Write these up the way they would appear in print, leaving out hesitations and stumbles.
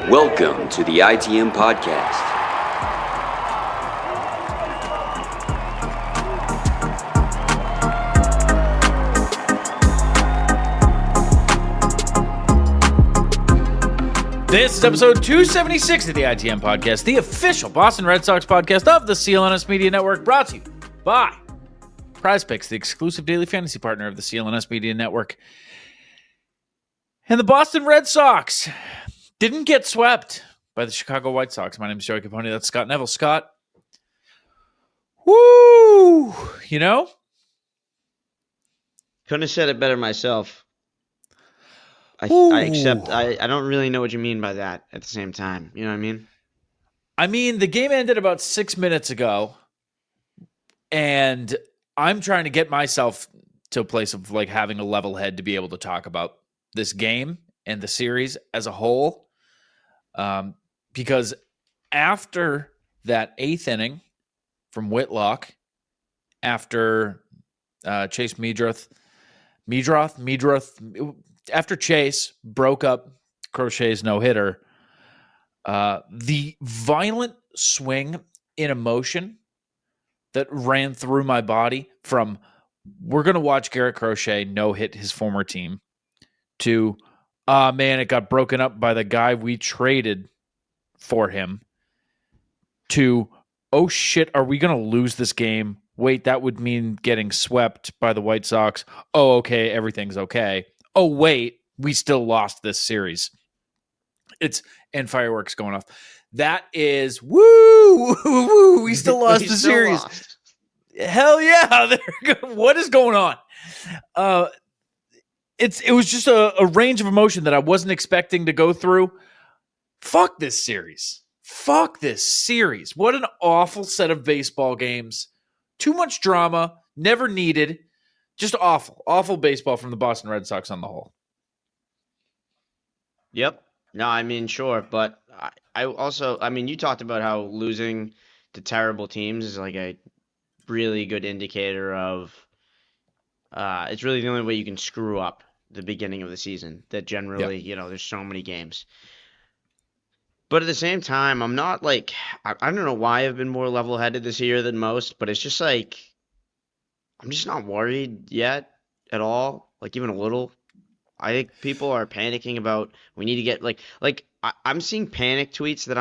Welcome to the ITM Podcast. This is episode 276 of the ITM Podcast, the official Boston Red Sox podcast of the CLNS Media Network, brought to you by Prize Picks, the exclusive daily fantasy partner of the CLNS Media Network. And the Boston Red Sox didn't get swept by the Chicago White Sox. My name is Joey Copponi. That's Scott Neville. Scott, woo! You know? Couldn't have said it better myself. I accept. I don't really know what you mean by that at the same time. You know what I mean? I mean, the game ended about 6 minutes ago, and I'm trying to get myself to a place of like having a level head to be able to talk about this game and the series as a whole. Because after that eighth inning from Whitlock, after Chase Meadroth, after Chase broke up Crochet's no-hitter, the violent swing in emotion that ran through my body from we're going to watch Garrett Crochet no-hit his former team to, man, it got broken up by the guy we traded for him to, oh shit, are we going to lose this game? Wait, that would mean getting swept by the White Sox. Oh, okay, everything's okay. Oh, wait, we still lost this series. And fireworks going off. That is, woo, we still lost the series. Lost. Hell yeah. What is going on? It was just a range of emotion that I wasn't expecting to go through. Fuck this series. What an awful set of baseball games. Too much drama, never needed. Just awful baseball from the Boston Red Sox on the whole. Yep. No, I mean, sure. But I also, you talked about how losing to terrible teams is like a really good indicator of, it's really the only way you can screw up the beginning of the season. That generally, there's so many games. But at the same time, I'm not like, I don't know why I've been more level-headed this year than most, but it's just like, I'm just not worried yet at all, like even a little. I think people are panicking about we need to get I'm seeing panic tweets that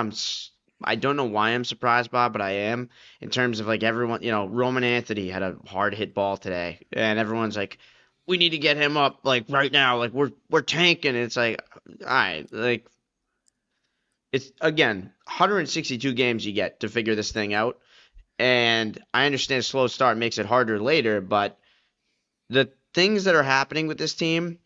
I don't know why I'm surprised by, but I am, in terms of like everyone, Roman Anthony had a hard hit ball today, and everyone's like, we need to get him up like right now, like we're tanking. It's like, all right, like it's again 162 games you get to figure this thing out. And I understand a slow start makes it harder later, but the things that are happening with this team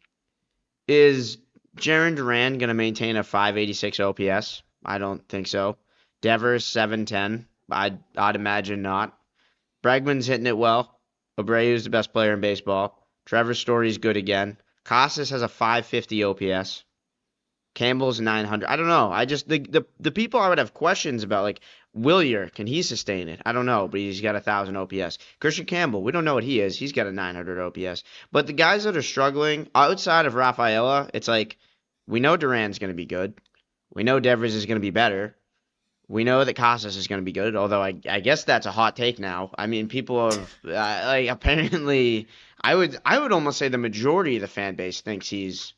is Jarren Duran going to maintain a 586 OPS? I don't think so. Devers, 710. I'd imagine not. Bregman's hitting it well. Abreu's the best player in baseball. Trevor Story's good again. Casas has a 550 OPS. Campbell's 900. I don't know. I just the people I would have questions about, like Willier, can he sustain it? I don't know, but he's got 1,000 OPS. Christian Campbell, we don't know what he is. He's got a 900 OPS. But the guys that are struggling outside of Rafaela, it's like we know Duran's going to be good. We know Devers is going to be better. We know that Casas is going to be good, although I guess that's a hot take now. I mean, people have apparently I would almost say the majority of the fan base thinks he's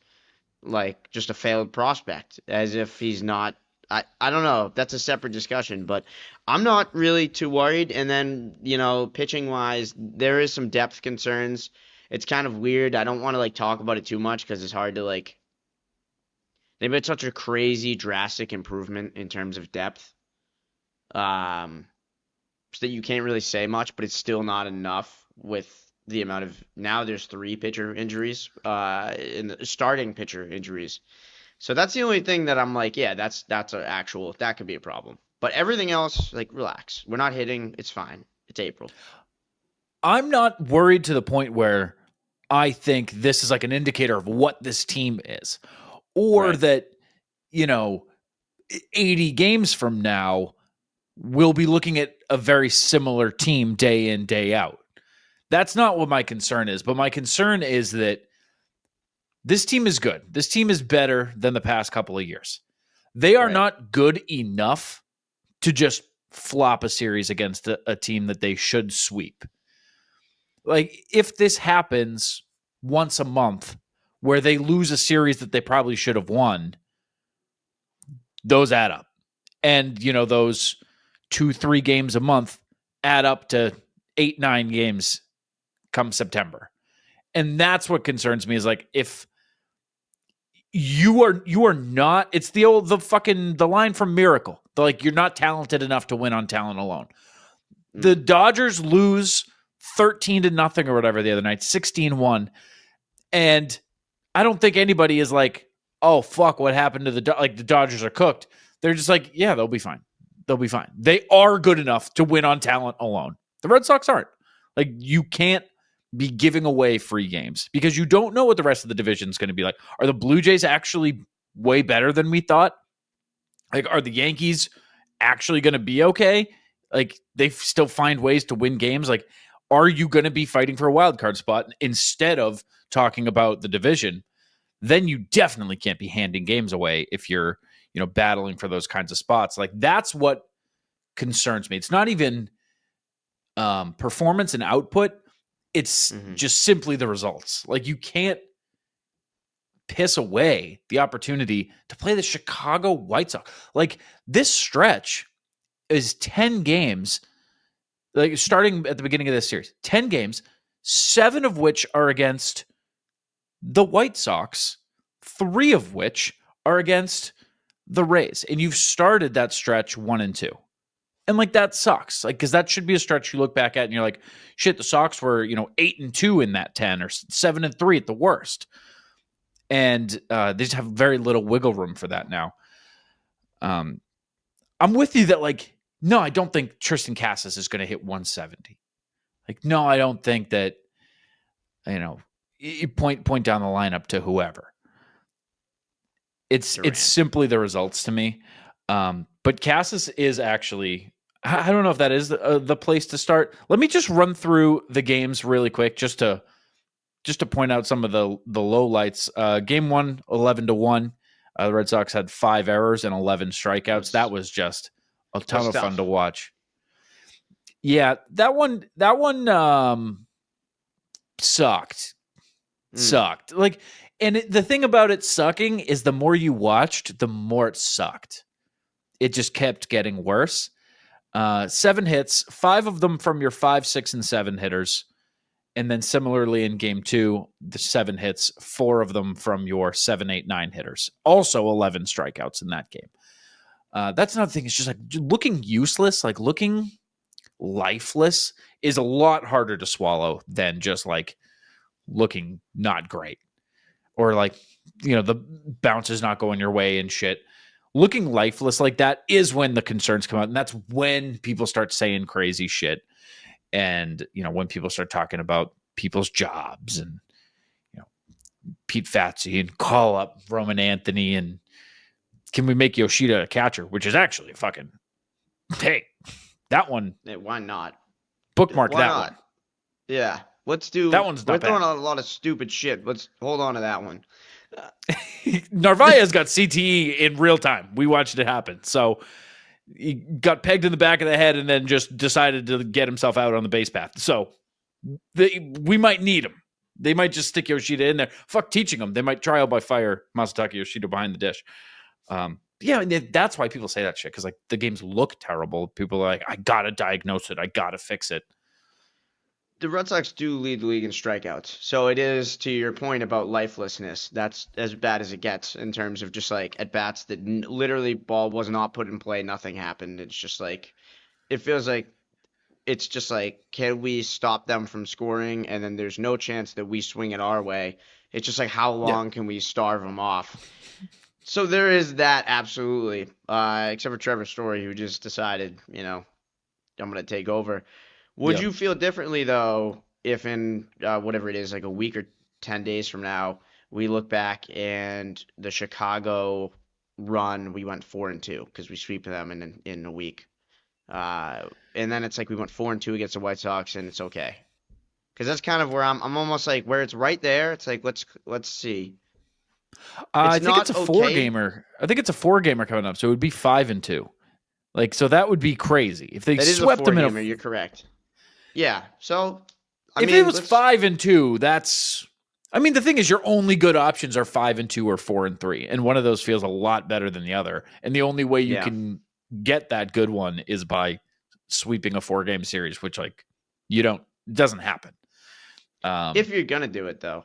like just a failed prospect, as if he's not. I don't know. That's a separate discussion, but I'm not really too worried. And then, pitching wise, there is some depth concerns. It's kind of weird. I don't want to talk about it too much because it's hard to they've had such a crazy drastic improvement in terms of depth. So that you can't really say much, but it's still not enough with the amount of, now there's 3 pitcher injuries, in the starting pitcher injuries. So that's the only thing that I'm like, yeah, that's an actual, that could be a problem. But everything else, relax. We're not hitting. It's fine. It's April. I'm not worried to the point where I think this is like an indicator of what this team is, or right. that, 80 games from now, we'll be looking at a very similar team day in, day out. That's not what my concern is. But my concern is that this team is good. This team is better than the past couple of years. They are Right. not good enough to just flop a series against a team that they should sweep. Like, if this happens once a month where they lose a series that they probably should have won, those add up. And, those 2-3 games a month add up to 8-9 games come September. And that's what concerns me, is like, if you are not, it's the line from Miracle. Like, you're not talented enough to win on talent alone. The Dodgers lose 13-0 or whatever the other night, 16-1. And I don't think anybody is like, oh, fuck, what happened to the Dodgers are cooked. They're just like, yeah, they'll be fine. They'll be fine. They are good enough to win on talent alone. The Red Sox aren't. Like, you can't be giving away free games because you don't know what the rest of the division is going to be like. Are the Blue Jays actually way better than we thought? Like, are the Yankees actually going to be okay? Like, they still find ways to win games. Like, are you going to be fighting for a wild card spot instead of talking about the division? Then you definitely can't be handing games away if you're, battling for those kinds of spots. Like, that's what concerns me. It's not even performance and output. It's just simply the results. Like, you can't piss away the opportunity to play the Chicago White Sox. Like, this stretch is 10 games, like, starting at the beginning of this series, 10 games, 7 of which are against the White Sox, 3 of which are against the Rays. And you've started that stretch 1-2. And, like, that sucks. Like, because that should be a stretch you look back at and you're like, shit, the Sox were, 8-2 in that 10 or 7-3 at the worst. And they just have very little wiggle room for that now. I'm with you that, like, no, I don't think Tristan Cassis is going to hit 170. Like, no, I don't think that, you point down the lineup to whoever. It's simply the results to me. But Cassis is actually, I don't know if that is the place to start. Let me just run through the games really quick just to point out some of the lowlights. Game 1, 11-1. The Red Sox had 5 errors and 11 strikeouts. That was just a ton of fun to watch. Yeah, that one sucked. Sucked. Like, and the thing about it sucking is the more you watched, the more it sucked. It just kept getting worse. 7 hits, 5 of them from your 5, 6, and 7 hitters. And then similarly in game 2, the 7 hits, 4 of them from your 7, 8, 9 hitters. Also 11 strikeouts in that game. That's another thing. It's just like looking useless, like looking lifeless is a lot harder to swallow than just like looking not great. Or like, the bounce is not going your way and shit. Looking lifeless like that is when the concerns come out. And that's when people start saying crazy shit. And, when people start talking about people's jobs and, Pete Fatsi and call up Roman Anthony and can we make Yoshida a catcher, which is actually a fucking, hey, that one. Hey, why not? Bookmark Why that not? one. Yeah. Let's do that one's not We're throwing bad. out a lot of stupid shit. Let's hold on to that one. Narvaez's got CTE in real time. We watched it happen. So he got pegged in the back of the head and then just decided to get himself out on the base path. So we might need him. They might just stick Yoshida in there. Fuck teaching them. They might trial by fire Masataka Yoshida behind the dish. Yeah, that's why people say that shit, because like the games look terrible. People are like, I gotta diagnose it. I gotta fix it. The Red Sox do lead the league in strikeouts. So it is, to your point about lifelessness, that's as bad as it gets in terms of just like at bats that literally ball was not put in play, nothing happened. It's just like, it feels like, it's just like, can we stop them from scoring? And then there's no chance that we swing it our way. It's just like, how long can we starve them off? So there is that, absolutely. Except for Trevor Story, who just decided, I'm going to take over. Would you feel differently, though, if in whatever it is, like a week or 10 days from now, we look back and the Chicago run, we went 4-2 because we sweep them in a week. And then it's like we went 4-2 against the White Sox, and it's okay. Because that's kind of where I'm almost like where it's right there. It's like let's see. I It's think it's not a four okay. gamer. I think it's a four gamer coming up, so it would be 5-2. Like, so that would be crazy if they That is a swept four them in a. gamer. You're correct. Yeah. So, I If it mean, was 5-2, that's. I mean, the thing is, your only good options are 5-2 or 4-3, and one of those feels a lot better than the other. And the only way you yeah. can get that good one is by sweeping a 4-game series, which like you don't doesn't happen. If you're gonna do it though,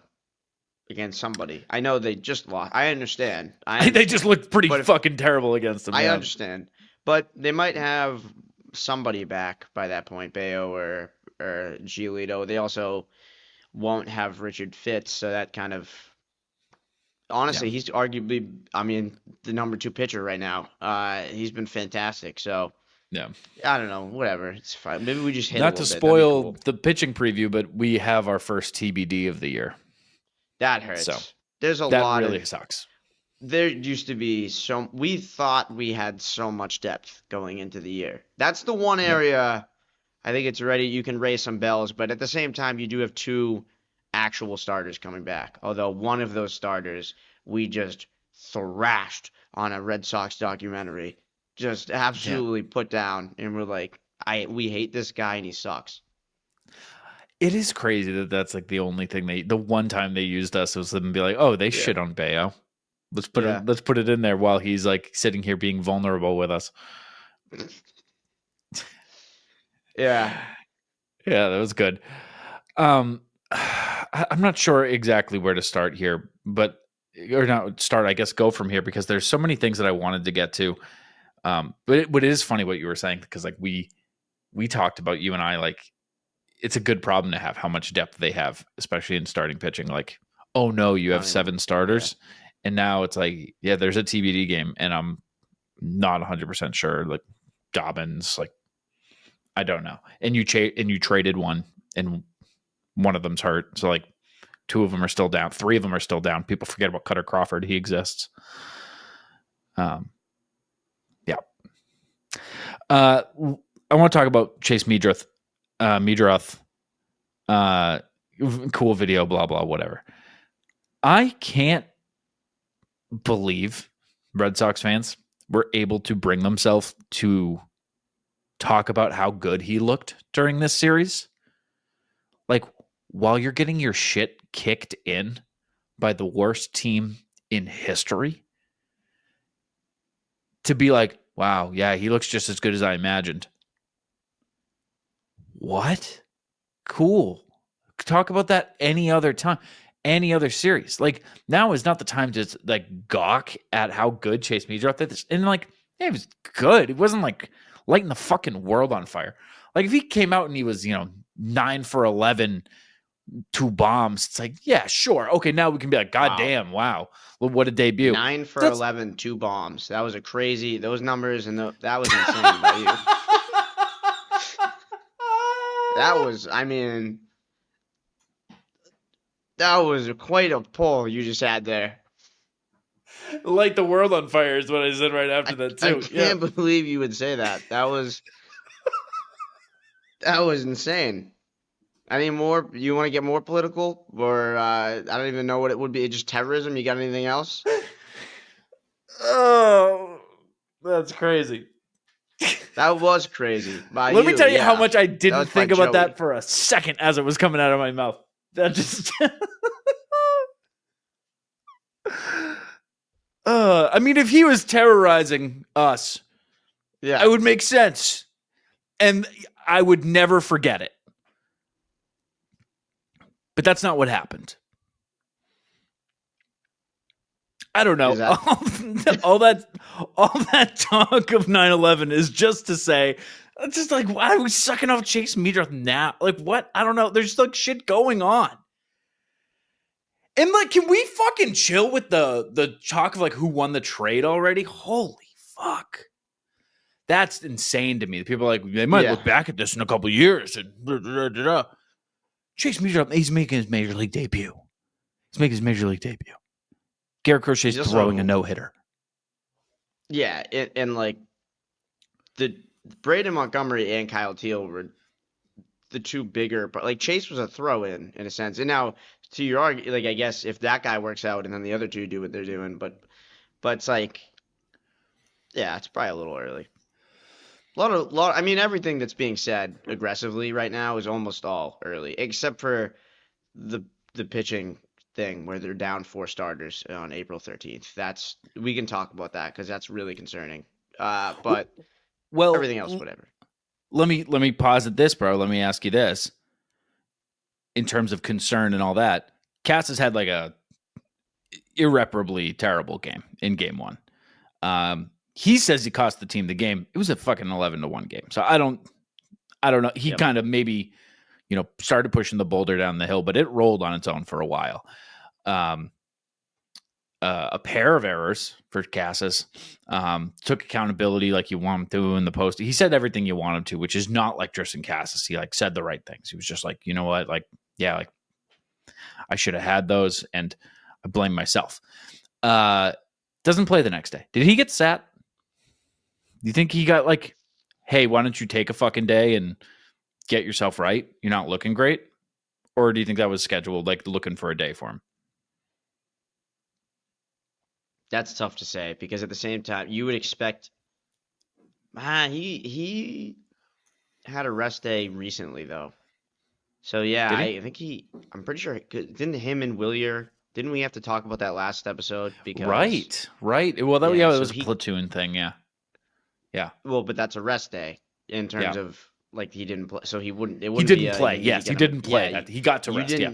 against somebody, I know they just lost. I understand. They just looked pretty But if, fucking terrible against them. I Yeah. understand, but they might have somebody back by that point, Bayo or Giolito. They also won't have Richard Fitz, so that kind of honestly, he's arguably, I mean, the number 2 pitcher right now. He's been fantastic. So Yeah. I don't know, whatever. It's fine. Maybe we just hit Not a to little bit. That'd be spoil cool. the pitching preview, but we have our first TBD of the year. That hurts. So There's a that lot really of sucks. there used to be so we thought we had so much depth going into the year. That's the one area I think it's ready. You can raise some bells, but at the same time, you do have 2 actual starters coming back. Although one of those starters we just thrashed on a Red Sox documentary, just absolutely put down, and we're like, we hate this guy and he sucks. It is crazy that that's like the only thing the one time they used us was them be like, oh, they shit on Bayo. Let's put it in there while he's like sitting here being vulnerable with us. Yeah. Yeah, that was good. I'm not sure exactly where to start here, but or not start, I guess go from here because there's so many things that I wanted to get to. But it is funny what you were saying because like we talked about, you and I, like it's a good problem to have how much depth they have, especially in starting pitching. Like, oh no, you have 7 starters, and now it's like, yeah, there's a TBD game, and I'm not 100% sure. Like Dobbins, like I don't know, and you traded one, and one of them's hurt, so like 2 of them are still down, 3 of them are still down. People forget about Cutter Crawford; he exists. Yeah. I want to talk about Chase Meadroth. Cool video, blah blah, whatever. I can't believe Red Sox fans were able to bring themselves to talk about how good he looked during this series. Like, while you're getting your shit kicked in by the worst team in history, to be like, wow, yeah, he looks just as good as I imagined. What? Cool. Talk about that any other time, any other series. Like, now is not the time to like gawk at how good Chase Meadroth is. And like, yeah, he was good. It wasn't like lighting the fucking world on fire. Like if he came out and he was, 9 for 11, 2 bombs, it's like, yeah, sure. Okay, now we can be like, God damn, wow. Well, what a debut. 9 for 11, 2 bombs. That was those numbers, and that was insane by you. That was, I mean, that was quite a pull you just had there. Light the world on fire is what I said right after that too. I can't believe you would say that. That was insane. I mean, more. You want to get more political, or I don't even know what it would be. Just terrorism. You got anything else? Oh, that's crazy. That was crazy. Let me tell you how much I didn't think about Joey. that for a second as it was coming out of my mouth. That just. I mean, if he was terrorizing us, it would make sense, and I would never forget it. But that's not what happened. I don't know. All that talk of 9/11 is just to say, just like, why are we sucking off Chase Meadroth now? Like, what? I don't know. There's like shit going on. And like, can we fucking chill with the talk of like who won the trade already? Holy fuck. That's insane to me. The people are like, they might look back at this in a couple years. And Chase Meadroth, he's making his major league debut. Garrett Crochet is throwing a no-hitter. Yeah, and like the Braden Montgomery and Kyle Teal were the 2 bigger, but like Chase was a throw-in a sense. And now to your argument, like I guess if that guy works out and then the other two do what they're doing, but it's like, yeah, it's probably a little early. I mean, everything that's being said aggressively right now is almost all early, except for the pitching thing where they're down 4 starters on April 13th. We can talk about that because that's really concerning. But Well, everything else, whatever. Let me posit this, bro. Let me ask you this. In terms of concern and all that, Cass has had like a irreparably terrible game in game 1. He says he cost the team the game. It was a fucking 11-1 game. So I don't know. He kind of maybe, started pushing the boulder down the hill, but it rolled on its own for a while. A pair of errors for Cassis. Took accountability like you want him to in the post. He said everything you want him to, which is not like Tristan Cassis. He like said the right things. He was just like, you know what? Like, yeah, like I should have had those and I blame myself. Doesn't play the next day. Did he get sat? Do you think he got like, hey, why don't you take a fucking day and get yourself right? You're not looking great. Or do you think that was scheduled, like looking for a day for him? That's tough to say because at the same time, you would expect. He had a rest day recently though, so yeah, I think I'm pretty sure. Didn't him and Willier? Didn't we have to talk about that last episode? Because right. Well, that it was a platoon thing, yeah. Well, but that's a rest day in terms of like he didn't play, so he wouldn't. It He wouldn't didn't be play. Yes, he didn't play. Yeah, He got to rest. Yeah.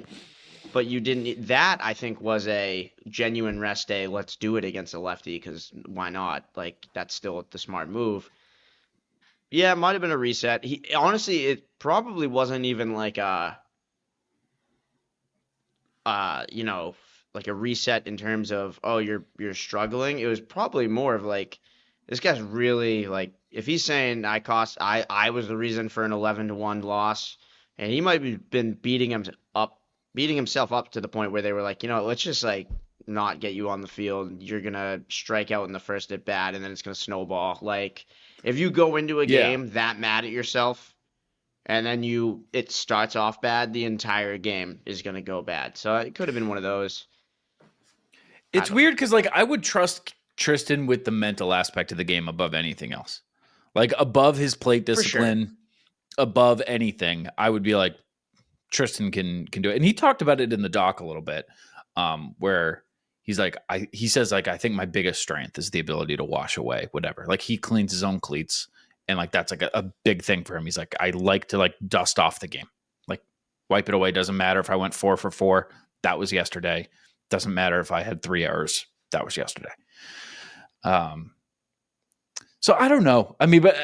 But you didn't. That I think was a genuine rest day. Let's do it against a lefty because why not? Like that's still the smart move. Yeah, it might have been a reset. Honestly, it probably wasn't even like like a reset in terms of you're struggling. It was probably more of like this guy's really like if he's saying I was the reason for an 11-1 loss, and he might have been beating himself up to the point where they were like, let's just like not get you on the field. You're gonna strike out in the first at bat, and then it's gonna snowball. Like if you go into a game that mad at yourself, and then it starts off bad, the entire game is gonna go bad. So it could have been one of those. It's weird because like I would trust Tristan with the mental aspect of the game above anything else. Like above his plate discipline, above anything, I would be like, Tristan can do it. And he talked about it in the doc a little bit, where he's like, he says like, I think my biggest strength is the ability to wash away whatever. Like he cleans his own cleats, and like that's like a big thing for him. He's like, I like to like dust off the game, like wipe it away. Doesn't matter if I went 4 for 4. That was yesterday. Doesn't matter if I had 3 errors. That was yesterday. So I don't know. I mean, but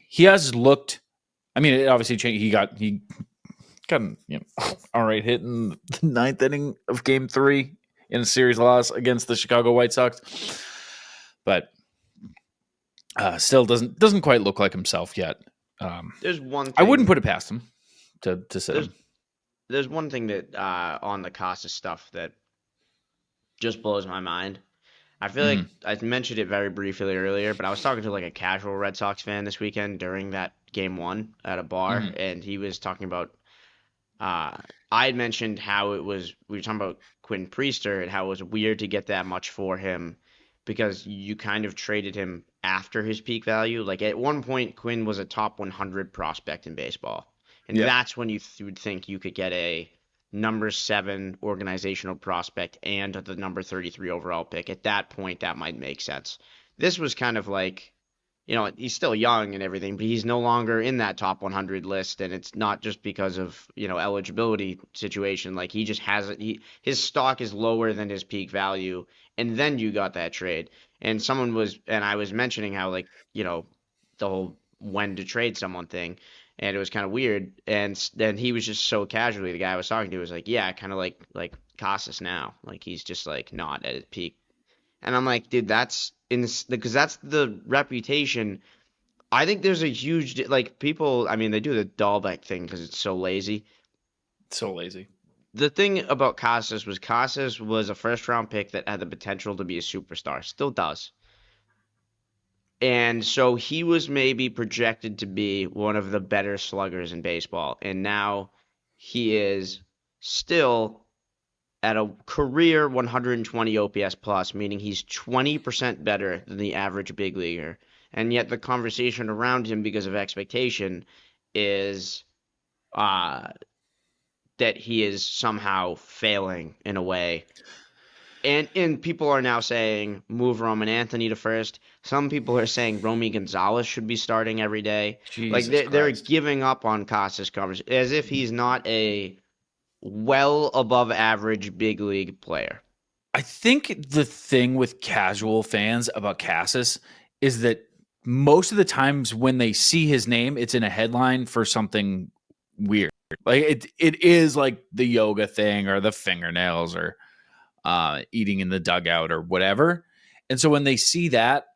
he has looked. I mean, it obviously changed. He got all right hit in the 9th inning of Game 3 in a series loss against the Chicago White Sox, but still doesn't quite look like himself yet. There's one thing, I wouldn't put it past him to sit him. There's one thing that on the Casas stuff that just blows my mind. I feel like I mentioned it very briefly earlier, but I was talking to like a casual Red Sox fan this weekend during that Game 1 at a bar, and he was talking about I had mentioned how we were talking about Quinn Priester and how it was weird to get that much for him because you kind of traded him after his peak value. Like at one point, Quinn was a top 100 prospect in baseball. And that's when you would think you could get a number 7 organizational prospect and the number 33 overall pick. At that point, that might make sense. This was kind of like, he's still young and everything, but he's no longer in that top 100 list. And it's not just because of, eligibility situation. Like he just hasn't, his stock is lower than his peak value. And then you got that trade. And I was mentioning how like, the whole when to trade someone thing. And it was kind of weird. And then he was just so casually, the guy I was talking to was like, yeah, kind of like Casas now. Like he's just like not at his peak. And I'm like, dude, because that's the reputation. I think there's a huge, like people, I mean, they do the Dahlbeck thing because it's so lazy. So lazy. The thing about Casas was a first round pick that had the potential to be a superstar. Still does. And so he was maybe projected to be one of the better sluggers in baseball. And now he is still at a career 120 OPS plus, meaning he's 20% better than the average big leaguer. And yet the conversation around him because of expectation is that he is somehow failing in a way. And people are now saying move Roman Anthony to first. Some people are saying Romy Gonzalez should be starting every day. They're giving up on Casas conversation as if he's not a well above average big league player. I think the thing with casual fans about Casas is that most of the times when they see his name, it's in a headline for something weird. Like it is like the yoga thing or the fingernails or eating in the dugout or whatever. And so when they see that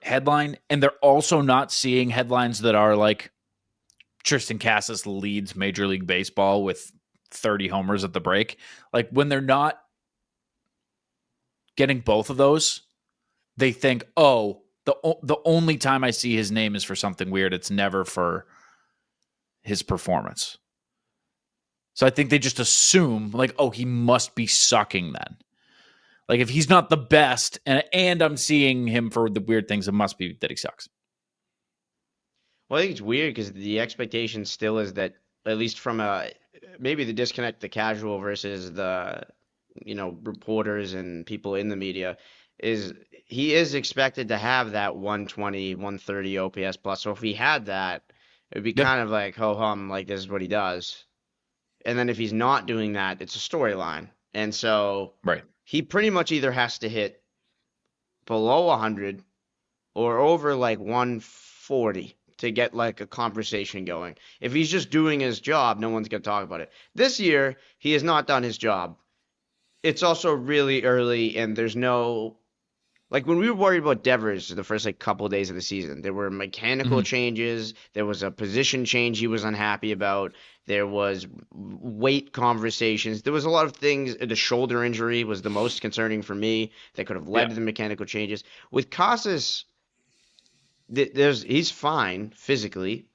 headline, and they're also not seeing headlines that are like Tristan Casas leads Major League Baseball with 30 homers at the break. Like when they're not getting both of those, they think, oh, the only time I see his name is for something weird. It's never for his performance. So I think they just assume like, oh, he must be sucking then. Like if he's not the best and I'm seeing him for the weird things, it must be that he sucks. Well, I think it's weird because the expectation still is that, at least from maybe the disconnect, the casual versus the, reporters and people in the media, is he is expected to have that 120, 130 OPS plus. So if he had that, it would be kind of like ho-hum, like this is what he does. And then if he's not doing that, it's a storyline. And so he pretty much either has to hit below 100 or over like 140 to get like a conversation going. If he's just doing his job, no one's going to talk about it. This year, he has not done his job. It's also really early, and there's no... Like, when we were worried about Devers the first, couple of days of the season, there were mechanical changes. There was a position change he was unhappy about. There was weight conversations. There was a lot of things. The shoulder injury was the most concerning for me that could have led to the mechanical changes. With Casas, he's fine physically,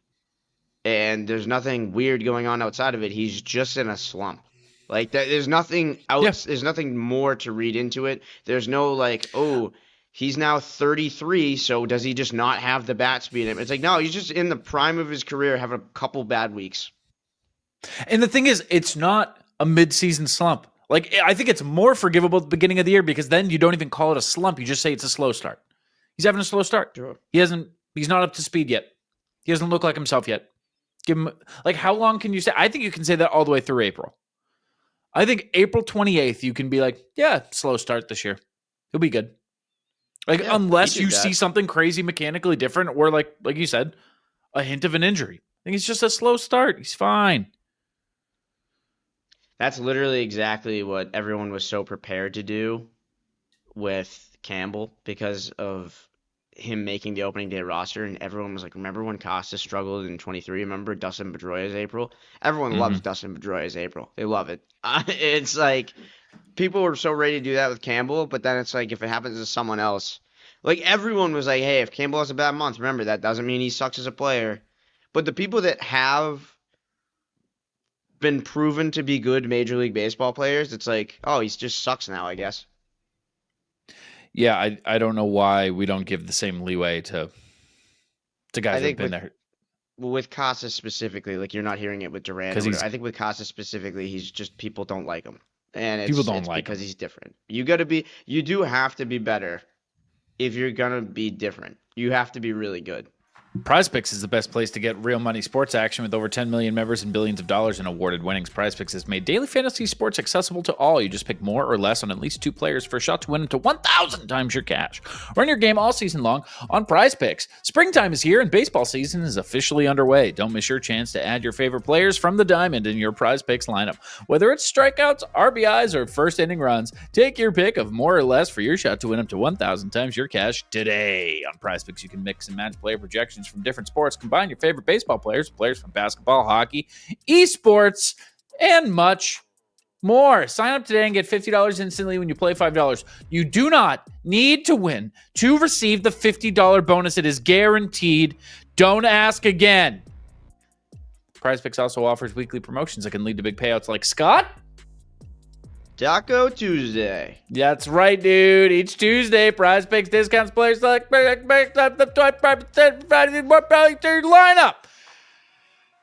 and there's nothing weird going on outside of it. He's just in a slump. Like there's nothing else. There's nothing more to read into it. There's no he's now 33, so does he just not have the bat speed in him? It's like, no, he's just in the prime of his career, having a couple bad weeks. And the thing is, it's not a mid-season slump. Like I think it's more forgivable at the beginning of the year because then you don't even call it a slump. You just say it's a slow start. He's having a slow start. Sure. He's not up to speed yet. He doesn't look like himself yet. Give him how long can you say? I think you can say that all the way through April. I think April 28th, you can be like, yeah, slow start this year. He'll be good. Unless you see something crazy mechanically different or like you said, a hint of an injury. I think it's just a slow start. He's fine. That's literally exactly what everyone was so prepared to do with Campbell because of him making the opening day roster, and everyone was like, remember when Costa struggled in 23? Remember Dustin Pedroia's April? Everyone loves Dustin Pedroia's April. They love it. It's like people were so ready to do that with Campbell, but then it's like if it happens to someone else, like everyone was like, hey, if Campbell has a bad month, remember that doesn't mean he sucks as a player. But the people that have been proven to be good Major League Baseball players, it's like, oh, he just sucks now, I guess. Yeah, I don't know why we don't give the same leeway to guys who've been there. With Casas specifically, like you're not hearing it with Durant. I think with Casas specifically, he's just people don't like him, and it's because he's different. You do have to be better if you're gonna be different. You have to be really good. PrizePicks is the best place to get real money sports action with over 10 million members and billions of dollars in awarded winnings. PrizePicks has made daily fantasy sports accessible to all. You just pick more or less on at least 2 players for a shot to win up to 1,000 times your cash. Run your game all season long on PrizePicks. Springtime is here and baseball season is officially underway. Don't miss your chance to add your favorite players from the diamond in your PrizePicks lineup. Whether it's strikeouts, RBIs, or first inning runs, take your pick of more or less for your shot to win up to 1,000 times your cash today. On PrizePicks, you can mix and match player projections from different sports, combine your favorite baseball players from basketball, hockey, esports, and much more. Sign up today and get $50 instantly when you play $5. You do not need to win to receive the $50 bonus. It is guaranteed. Don't ask again. PrizePicks also offers weekly promotions that can lead to big payouts like Scott. Taco Tuesday. That's right, dude. Each Tuesday, Prize Picks discounts players select the 25% lineup.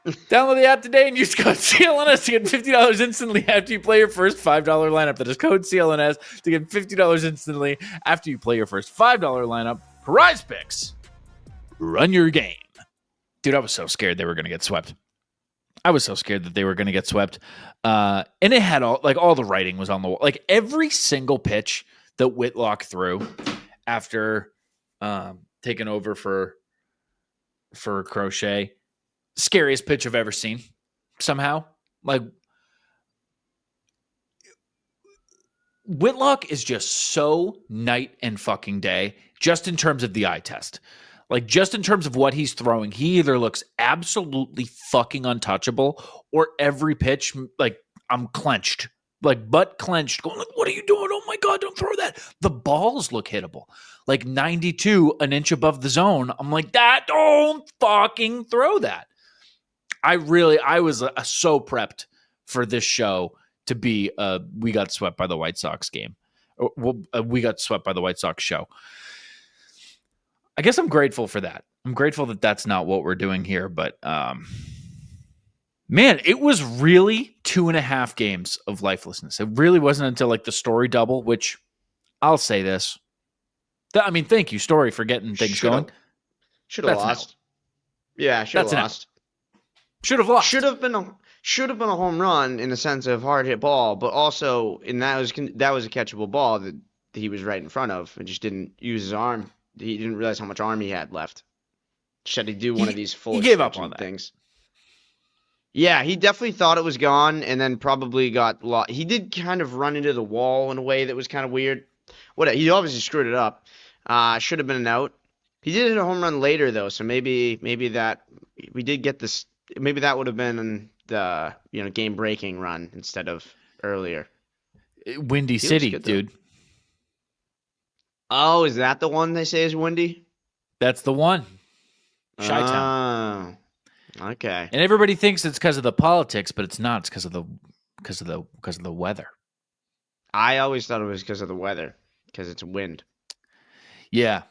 Download the app today and use code CLNS to get $50 instantly after you play your first $5 lineup. That is code CLNS to get $50 instantly after you play your first $5 lineup. Prize Picks. Run your game. Dude, I was so scared they were going to get swept. I was so scared that they were going to get swept. And it had all the writing was on the wall. Like every single pitch that Whitlock threw after taking over for Crochet, scariest pitch I've ever seen somehow. Like Whitlock is just so night and fucking day just in terms of the eye test. Like, just in terms of what he's throwing, he either looks absolutely fucking untouchable or every pitch, like, I'm clenched. Like, butt clenched. Going, like, what are you doing? Oh, my God, don't throw that. The balls look hittable. Like, 92, an inch above the zone. I'm like, don't fucking throw that. I was so prepped for this show to be we got swept by the White Sox game. We got swept by the White Sox show. I guess I'm grateful for that. I'm grateful that that's not what we're doing here. But, man, it was really 2.5 games of lifelessness. It really wasn't until like the Story double, which I'll say this. Thank you, Story, for getting things going. Should have lost. Yeah, should have lost. Should have lost. Should have been a home run in the sense of hard hit ball, but also that was a catchable ball that he was right in front of and just didn't use his arm. He didn't realize how much arm he had left. Should he do one of these full he gave up on that things? Yeah, he definitely thought it was gone and then probably got lost. He did kind of run into the wall in a way that was kind of weird. He obviously screwed it up. Should have been an out. He did hit a home run later though, so maybe that we did get this. Maybe that would have been the game breaking run instead of earlier. Windy City, dude. Oh, is that the one they say is windy? That's the one. Chi-town. Oh, okay. And everybody thinks it's because of the politics, but it's not. It's because of the weather. I always thought it was because of the weather, because it's wind. Yeah.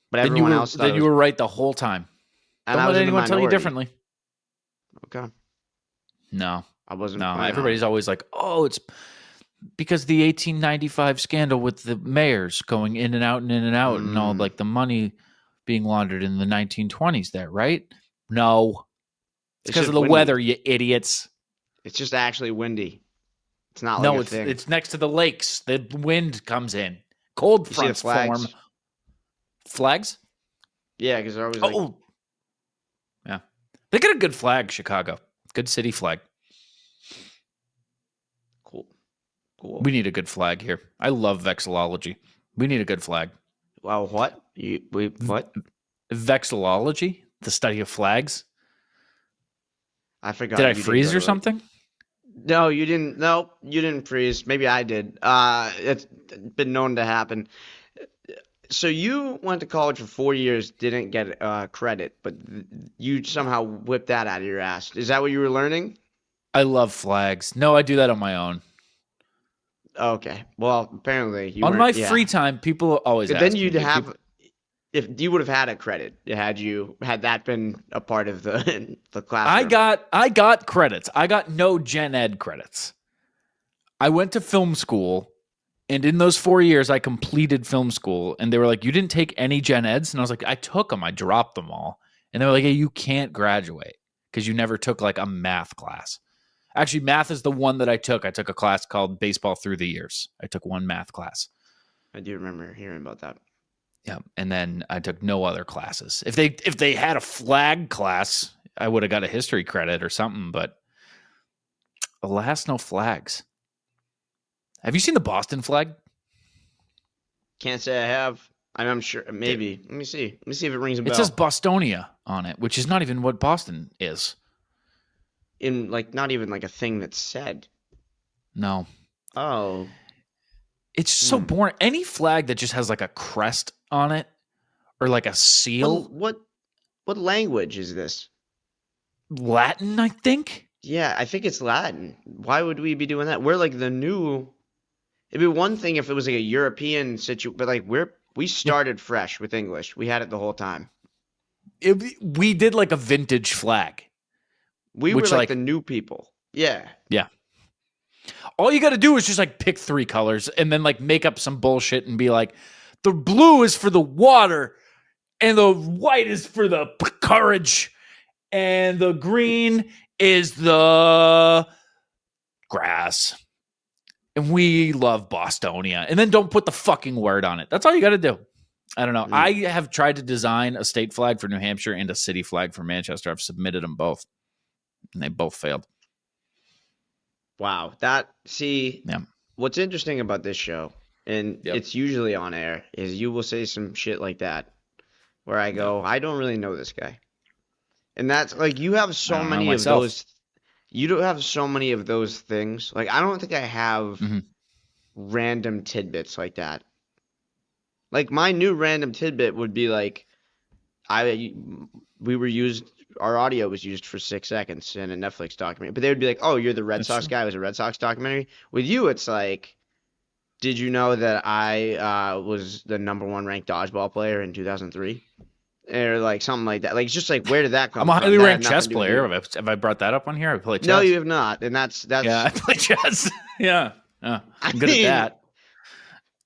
But everyone else thought you were right the whole time. Don't let anyone tell you differently. Okay. No. I wasn't. No, everybody's always like, oh, it's because the 1895 scandal with the mayors going in and out and all like the money being laundered in the 1920s there, right? No. It's because of the weather, you idiots. It's just actually windy. It's not like a thing. It's next to the lakes. The wind comes in. Cold fronts form. Flags? Yeah, because they're always yeah. They got a good flag, Chicago. Good city flag. Cool. We need a good flag here. I love vexillology. We need a good flag. Well, what? What? Vexillology? The study of flags? I forgot. Did I freeze or something? No, you didn't. No, you didn't freeze. Maybe I did. It's been known to happen. So you went to college for 4 years, didn't get credit, but you somehow whipped that out of your ass. Is that what you were learning? I love flags. No, I do that on my own. Okay. Well, apparently you on my free time, people always ask then you'd me, have if you would have had a credit had that been a part of the classroom. I got credits. I got no gen ed credits. I went to film school, and in those 4 years, I completed film school, and they were like, "You didn't take any gen eds," and I was like, "I took them. I dropped them all," and they were like, "Hey, you can't graduate because you never took like a math class." Actually, math is the one that I took. I took a class called Baseball Through the Years. I took one math class. I do remember hearing about that. Yeah, and then I took no other classes. If they had a flag class, I would have got a history credit or something, but alas, no flags. Have you seen the Boston flag? Can't say I have. I'm sure. Maybe. Let me see. Let me see if it rings a bell. It says Bostonia on it, which is not even what Boston is. In not even like a thing that's said. No. Oh. It's so boring. Any flag that just has like a crest on it or like a seal. What language is this? Latin, I think. Yeah, I think it's Latin. Why would we be doing that? We're like the new It'd be one thing if it was like a European situation, but like we started fresh with English. We had it the whole time. We did like a vintage flag. We were like the new people. Yeah. Yeah. All you got to do is just like pick 3 colors and then like make up some bullshit and be like, the blue is for the water and the white is for the courage and the green is the grass. And we love Bostonia. And then don't put the fucking word on it. That's all you got to do. I don't know. I have tried to design a state flag for New Hampshire and a city flag for Manchester. I've submitted them both, and they both failed. Wow. What's interesting about this show, and it's usually on air, is you will say some shit like that where I go, I don't really know this guy. And that's like, you have so many of those. You don't have so many of those things. Like, I don't think I have random tidbits like that. Like, my new random tidbit would be like, our audio was used for 6 seconds in a Netflix documentary. But they would be like, oh, you're the Red Sox guy. It was a Red Sox documentary. With you, it's like, did you know that I was the #1 ranked dodgeball player in 2003? Or like something like that. Like, it's just like, where did that come from? I'm a highly ranked chess player. Have I brought that up on here? I play chess. No, you have not. And that's yeah, I play chess. Yeah. I'm good at that.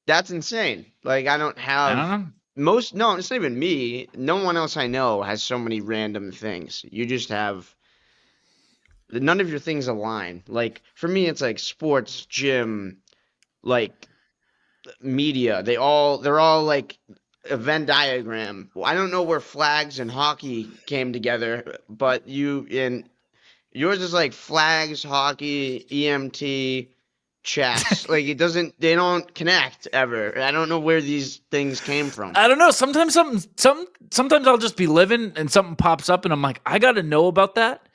That's insane. Like, I don't have no, it's not even me. No one else I know has so many random things. You just have none of your things align. Like, for me, it's like sports, gym, like media. They're all like a Venn diagram. I don't know where flags and hockey came together, but yours is like flags, hockey, EMT, chess. Like, they don't connect ever. I don't know where these things came from. I don't know. Sometimes sometimes I'll just be living and something pops up and I'm like, I got to know about that.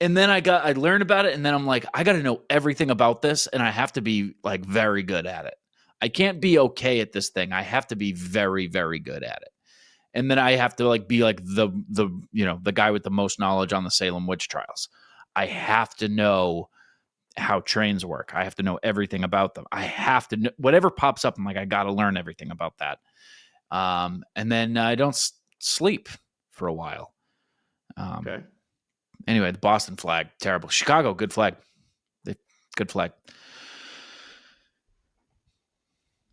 And then I learn about it and then I'm like, I got to know everything about this and I have to be like very good at it. I can't be okay at this thing. I have to be very, very good at it. And then I have to like be like the guy with the most knowledge on the Salem witch trials. I have to know how trains work. I have to know everything about them. I have to know whatever pops up. I'm like, I got to learn everything about that. And then I don't sleep for a while. Okay. Anyway, the Boston flag, terrible. Chicago, good flag. Good flag.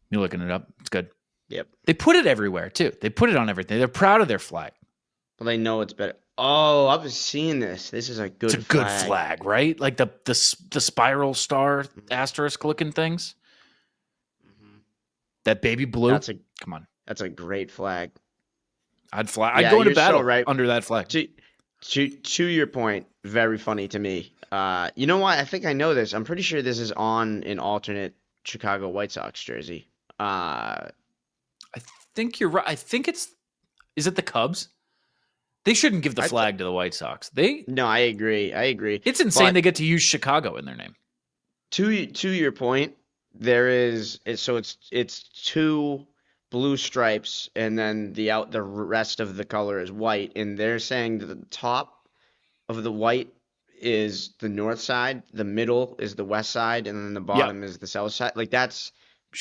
You're looking it up. It's good. Yep. They put it everywhere, too. They put it on everything. They're proud of their flag. Well, they know it's better. Oh, I've seen this. This is a good flag. It's a good flag, right? Like the spiral star asterisk looking things. Mm-hmm. That baby blue. Come on. That's a great flag. I'd go into battle under that flag. To your point, very funny to me. You know what? I think I know this. I'm pretty sure this is on an alternate Chicago White Sox jersey. I think you're right. I think is it the Cubs? They shouldn't give the flag to the White Sox. No, I agree. It's insane they get to use Chicago in their name. To your point, it's 2 blue stripes and then the rest of the color is white, and they're saying that the top of the white is the north side, the middle is the west side, and then the bottom is the south side. Like, that's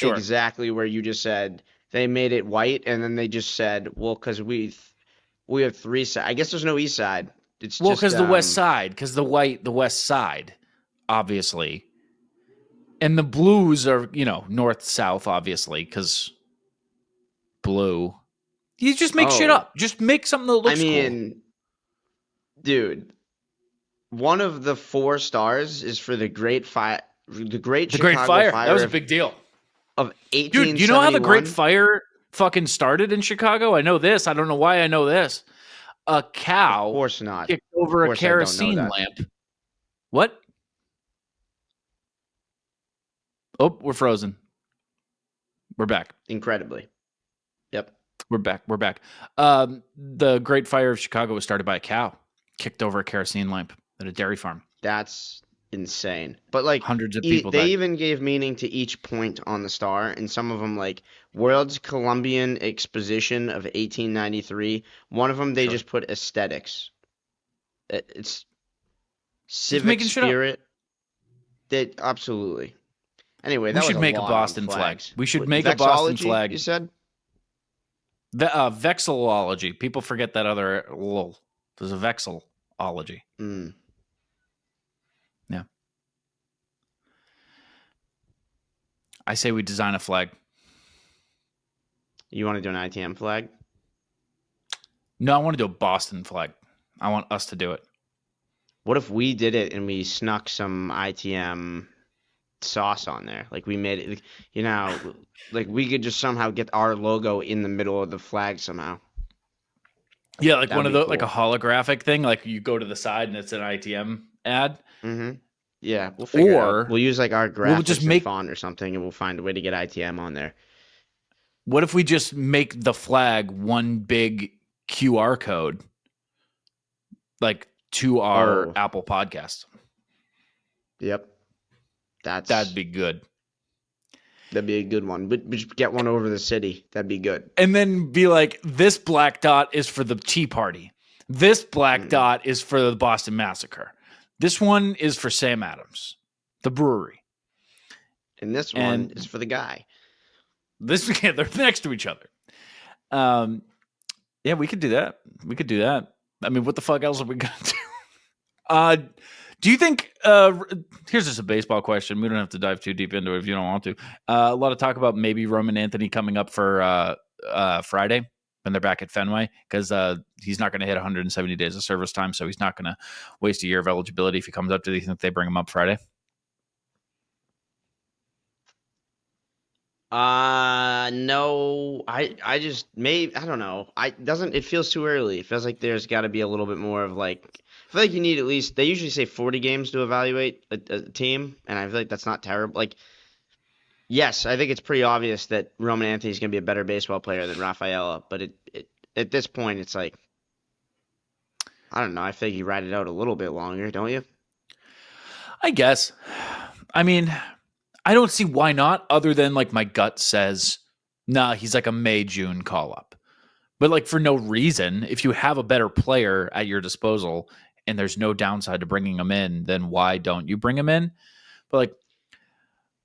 exactly where you just said they made it white, and then they just said, well, because we have 3 sides. I guess there's no east side. It's because the west side, because the west side, obviously, and the blues are north south, obviously, because blue. You just make shit up. Just make something that looks cool. Dude, one of the 4 stars is for the Great Fire. The Great Fire. That was a big deal. Of 1871. Dude, you know how the Great Fire fucking started in Chicago? I know this. I don't know why I know this. A cow of course not. Kicked over a kerosene lamp. What? Oh, we're frozen. We're back. Incredibly. Yep. We're back. The Great Fire of Chicago was started by a cow. Kicked over a kerosene lamp at a dairy farm. That's insane. But like hundreds of people they even gave meaning to each point on the star, and some of them like World's Columbian Exposition of 1893. One of them they just put aesthetics. It's civic spirit. That absolutely. Anyway, We that was should a make a lot Boston on flag. flags. We should What, make a Boston vexology, flag. you said? Vexillology. People forget that other lol. There's a vexillology. Mm. Yeah. I say we design a flag. You want to do an ITM flag? No, I want to do a Boston flag. I want us to do it. What if we did it and we snuck some ITM sauce on there? Like we made it, like, you know, like we could just somehow get our logo in the middle of the flag somehow. Yeah, like That'd one of be the cool. like a holographic thing. Like you go to the side and it's an ITM ad. Mm-hmm. Yeah, we'll figure it Or out. We'll use like our we'll graphics just and make- font or something, and we'll find a way to get ITM on there. What if we just make the flag one big QR code, like to our Oh. Apple Podcast? Yep, That'd be good. that'd be a good one. But just get one over the city. That'd be good. And then be like, this black dot is for the Tea Party. This black dot is for the Boston Massacre. This one is for Sam Adams, the brewery. And this one And- is for the guy. Yeah, they're next to each other. Yeah, we could do that. I mean, what the fuck else are we gonna do? Do you think? Here's just a baseball question. We don't have to dive too deep into it if you don't want to. A lot of talk about maybe Roman Anthony coming up for Friday when they're back at Fenway, because he's not going to hit 170 days of service time, so he's not going to waste a year of eligibility if he comes up. Do you think they bring him up Friday? No, I just I don't know. It feels too early. It feels like there's got to be a little bit more of like, I feel like you need at least, they usually say 40 games to evaluate a team, and I feel like that's not terrible. Like, yes, I think it's pretty obvious that Roman Anthony's going to be a better baseball player than Rafaela, but at this point, it's like, I don't know. I feel like you ride it out a little bit longer, don't you? I guess. I mean, I don't see why not, other than like my gut says, nah, he's like a May, June call up. But like for no reason, if you have a better player at your disposal and there's no downside to bringing him in, then why don't you bring him in? But like,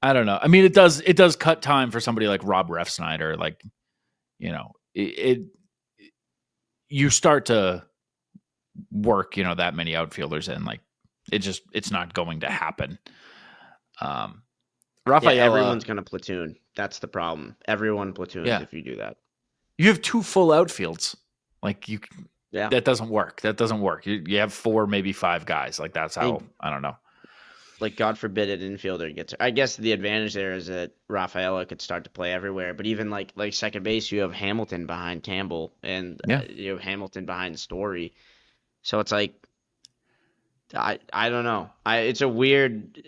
I don't know. I mean, it does cut time for somebody like Rob Refsnyder. Like, you know, you start to work, you know, that many outfielders in, like it's not going to happen. Rafaela, Yeah, everyone's going to platoon. That's the problem. Everyone platoons if you do that. You have 2 full outfields. Like Yeah. that doesn't work. You have 4, maybe 5 guys. Like that's how, I don't know. Like, God forbid an infielder gets. I guess the advantage there is that Rafaela could start to play everywhere. But even like second base, you have Hamilton behind Campbell, and you have Hamilton behind Story. So it's like, I don't know. It's a weird.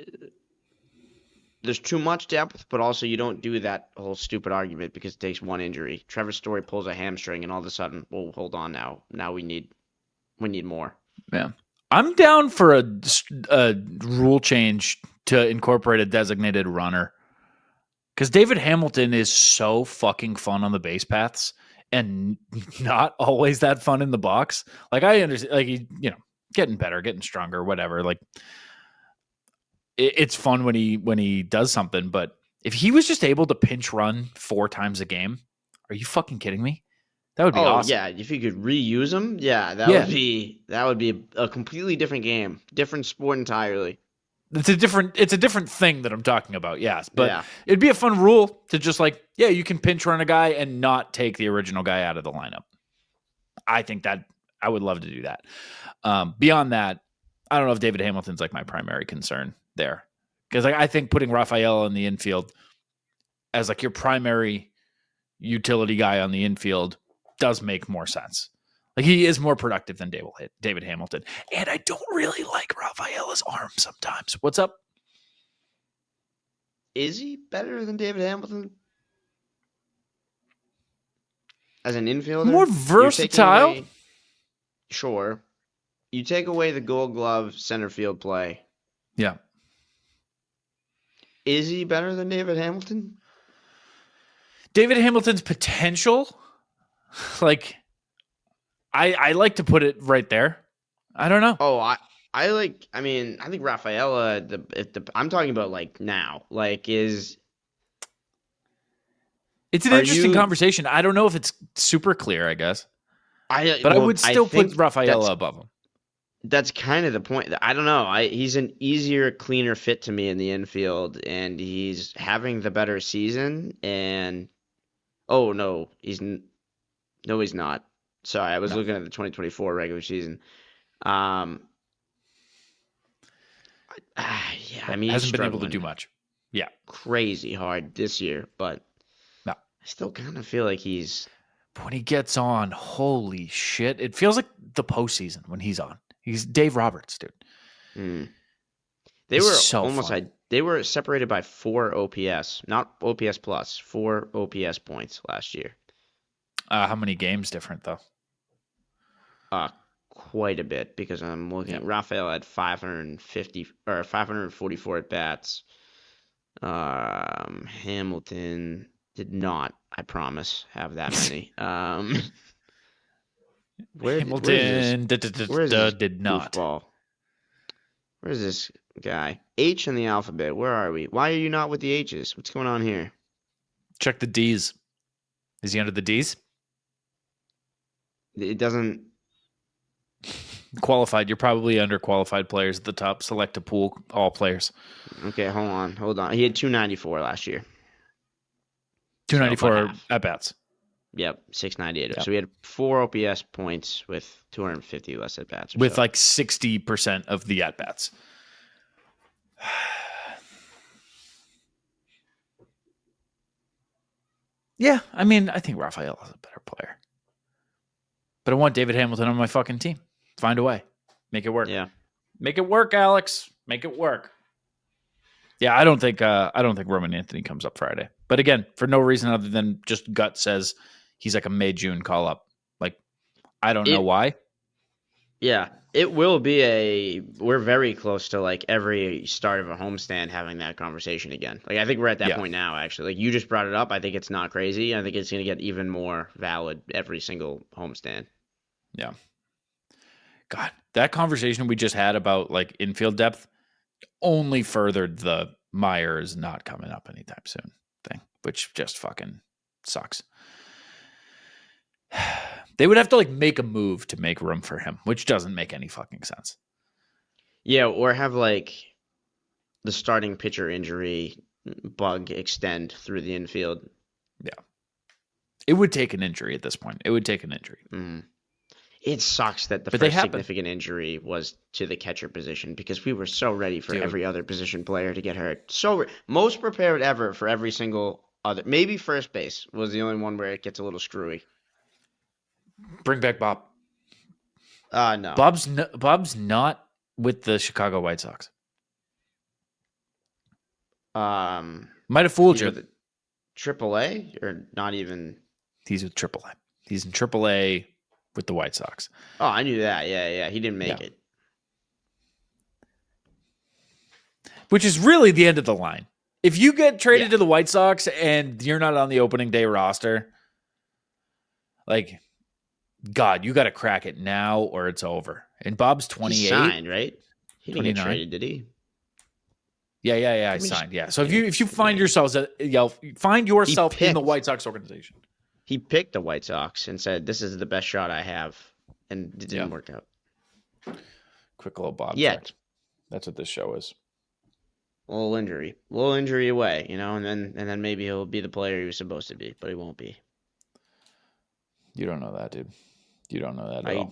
There's too much depth, but also you don't do that whole stupid argument because it takes one injury. Trevor Story pulls a hamstring, and all of a sudden, well, hold on now. Now we need more. Yeah. I'm down for a rule change to incorporate a designated runner, because David Hamilton is so fucking fun on the base paths and not always that fun in the box. Like, I understand, like, he, you know, getting better, getting stronger, whatever. Like, it's fun when he does something, but if he was just able to pinch run 4 times a game, are you fucking kidding me? That would be awesome. Yeah, if you could reuse them, that would be a completely different game, different sport entirely. It's a different thing that I'm talking about, yes. But Yeah. it'd be a fun rule to just like, yeah, you can pinch run a guy and not take the original guy out of the lineup. I think that I would love to do that. Beyond that, I don't know if David Hamilton's like my primary concern there, because I think putting Rafael in the infield as like your primary utility guy on the infield does make more sense. Like, he is more productive than David Hamilton. And I don't really like Rafaela's arm sometimes. What's up? Is he better than David Hamilton? As an infielder? More You're taking versatile? away- Sure. You take away the Gold Glove center field play. Yeah. Is he better than David Hamilton? David Hamilton's potential, like, I like to put it right there. I don't know. Oh, I think Rafaela. I'm talking about like now. Like, It's an are interesting you? conversation. I don't know if it's super clear, I guess, I but I well, would I still put think Rafaela above him. that's kind of the point. I don't know. He's an easier, cleaner fit to me in the infield, and he's having the better season. And oh no, no, he's not. Sorry, I was No, looking at the 2024 regular season. Um, yeah, I mean he's hasn't been able to do struggling much. Yeah, crazy hard this year, but no. I still kind of feel like he's. But when he gets on, holy shit! It feels like the postseason when he's on. He's Dave Roberts, dude. Hmm. They He's were so almost fun. they were separated by 4 OPS, not OPS plus, 4 OPS points last year. How many games different though? Uh, Quite a bit because I'm Yeah. looking. Rafael had 550 or 544 at bats. Hamilton did not, I promise, have that many. Where's this? Hamilton Where's this did not. goofball? Where's this guy? H in the alphabet. Where are we? Why are you not with the H's? What's going on here? Check the D's. Is he under the D's? It doesn't. Qualified. You're probably under qualified players at the top. Select a pool, all players. Okay, hold on. He had 294 last year. So about 294 half. at bats. Yep, 698. Yep. So he had 4 OPS points with 250 less at bats. With like 60% of the at bats. Yeah, I mean, I think Rafael is a better player. But I want David Hamilton on my fucking team. Find a way. Make it work. Yeah. Make it work, Alex. Make it work. Yeah, I don't think Roman Anthony comes up Friday. But again, for no reason other than just gut says he's like a May-June call up. Like, I don't know why. Yeah, it will be we're very close to like every start of a homestand having that conversation again. Like I think we're at that point now, actually. Like you just brought it up. I think it's not crazy. I think it's going to get even more valid every single homestand. Yeah. God, that conversation we just had about like infield depth only furthered the Meyer is not coming up anytime soon thing, which just fucking sucks. They would have to like make a move to make room for him, which doesn't make any fucking sense. Yeah, or have like the starting pitcher injury bug extend through the infield. Yeah. It would take an injury at this point. It would take an injury. Mm. It sucks that the But first significant injury was to the catcher position because we were so ready for every other position player to get hurt. So most prepared ever for every single other. Maybe first base was the only one where it gets a little screwy. Bring back Bob. No. Bob's not with the Chicago White Sox. Might have fooled you. AAA or not even? He's with AAA. He's in AAA with the White Sox. Oh, I knew that. Yeah. He didn't make it. Which is really the end of the line. If you get traded to the White Sox and you're not on the opening day roster, like, God, you got to crack it now or it's over. And Bob's 28. He signed, right? He didn't 29. get traded, did he? Yeah. I signed. Yeah. So if you find yourselves in the White Sox organization. He picked the White Sox and said, "This is the best shot I have," and it didn't work out. Quick little Bob. Yeah, that's what this show is. A little injury away, and then maybe he'll be the player he was supposed to be, but he won't be. You don't know that, dude. You don't know that at all. I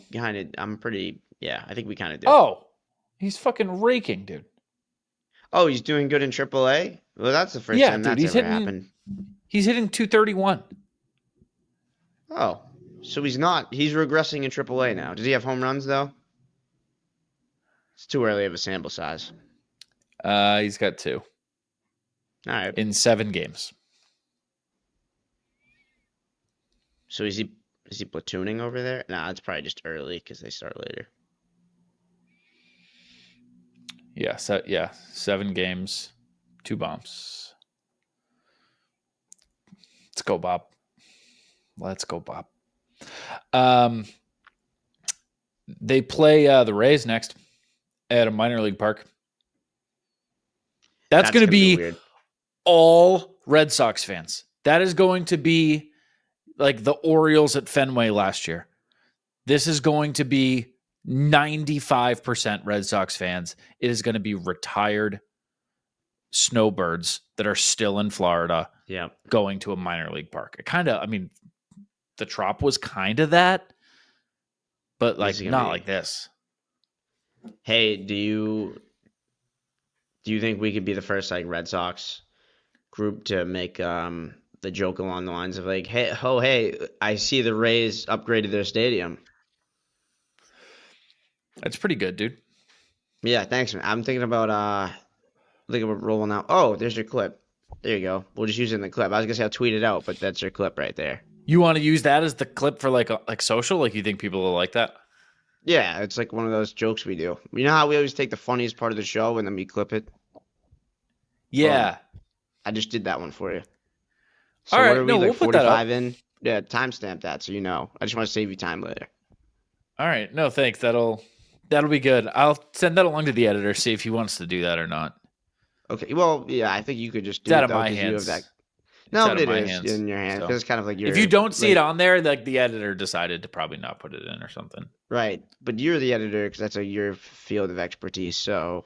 think we kind of do. Oh, he's fucking raking, dude. Oh, he's doing good in AAA? Well, that's the first time that's ever happened. He's hitting 231. Oh, so he's regressing in AAA now. Does he have home runs, though? It's too early of a sample size. He's got 2. All right. In 7 games. So is he platooning over there? Nah, it's probably just early because they start later. Yeah, 7 games, 2 bombs. Let's go, Bob. They play the Rays next. at a minor league park. That's going to gonna be be weird. all Red Sox fans. That is going to be like the Orioles at Fenway last year. This is going to be 95% Red Sox fans. It is going to be retired snowbirds that are still in Florida going to a minor league park. The Trop was kind of that, but like not like this. Hey, do you think we could be the first like Red Sox group to make the joke along the lines of like, hey, I see the Rays upgraded their stadium. That's pretty good, dude. Yeah, thanks, man. I'm thinking about rolling out. Oh, there's your clip. There you go. We'll just use it in the clip. I was gonna say I'll tweet it out, but that's your clip right there. You want to use that as the clip for like social? Like you think people will like that? Yeah, it's like one of those jokes we do. You know how we always take the funniest part of the show and then we clip it? Yeah. I just did that one for you. So all right, what are we, we'll put that up. 45 in? Yeah, timestamp that so you know. I just want to save you time later. All right. No, thanks. That'll be good. I'll send that along to the editor, see if he wants to do that or not. Okay. Well, yeah, I think you could just do it's it out of my hands. You have that. No, but it is hands, in your hands. So. It's kind of like if you don't see it on there, like the editor decided to probably not put it in or something. Right. But you're the editor because that's your field of expertise. So.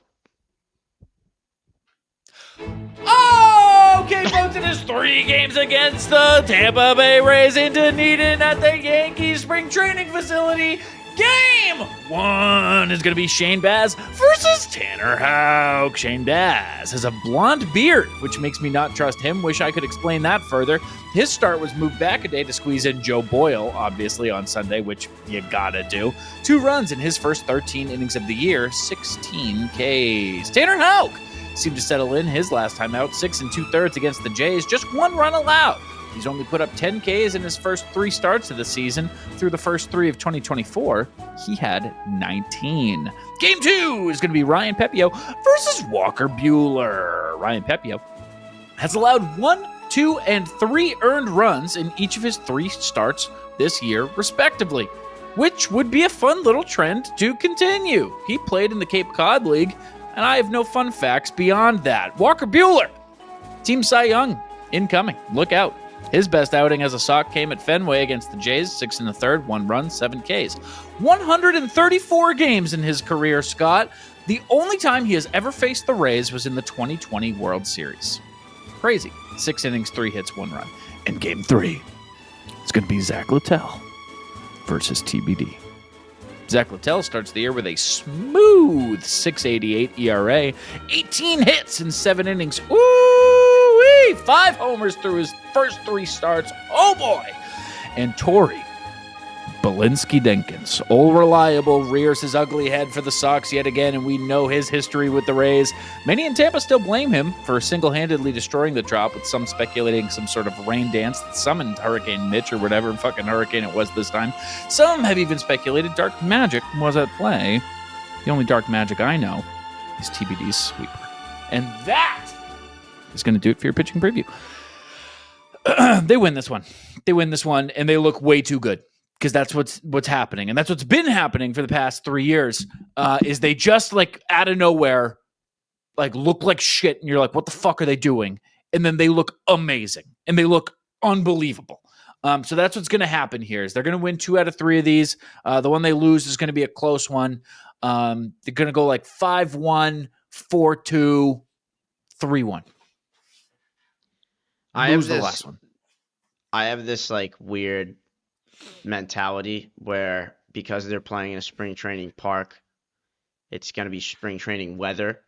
Oh, okay, folks, it is 3 games against the Tampa Bay Rays in Dunedin at the Yankees spring training facility. Game 1 is going to be Shane Baz versus Tanner Houck. Shane Baz has a blonde beard, which makes me not trust him. Wish I could explain that further. His start was moved back a day to squeeze in Joe Boyle, obviously, on Sunday, which you gotta do. 2 runs in his first 13 innings of the year, 16 Ks. Tanner Houck seemed to settle in his last time out, 6 2/3 against the Jays, just 1 run allowed. He's only put up 10 Ks in his first 3 starts of the season. Through the first 3 of 2024, he had 19. Game 2 is going to be Ryan Pepiot versus Walker Buehler. Ryan Pepiot has allowed 1, 2, and 3 earned runs in each of his 3 starts this year, respectively, which would be a fun little trend to continue. He played in the Cape Cod League, and I have no fun facts beyond that. Walker Buehler, Team Cy Young, incoming. Look out. His best outing as a Sox came at Fenway against the Jays, 6 1/3, 1 run, 7 Ks. 134 games in his career, Scott. The only time he has ever faced the Rays was in the 2020 World Series. Crazy. 6 innings, 3 hits, 1 run. And game 3, it's going to be Zach Littell versus TBD. Zach Littell starts the year with a smooth 6.88 ERA, 18 hits in 7 innings. Ooh-wee! 5 homers through his first 3 starts. Oh boy! And Torrey Belinsky-Denkins, old reliable, rears his ugly head for the Sox yet again, and we know his history with the Rays. Many in Tampa still blame him for single-handedly destroying the Trop, with some speculating some sort of rain dance that summoned Hurricane Mitch or whatever fucking hurricane it was this time. Some have even speculated dark magic was at play. The only dark magic I know is TBD's sweeper. And that is going to do it for your pitching preview. They win this one, and they look way too good. Because that's what's happening, and that's what's been happening for the past 3 years. Is they just like out of nowhere, like look like shit, and you're like, "What the fuck are they doing?" And then they look amazing, and they look unbelievable. So that's what's going to happen here. Is they're going to win 2 out of 3 of these. The one they lose is going to be a close one. They're going to go like 5-1, 4-2, 3-1. Lose the last one. I have this like weird mentality where because they're playing in a spring training park, it's going to be spring training weather.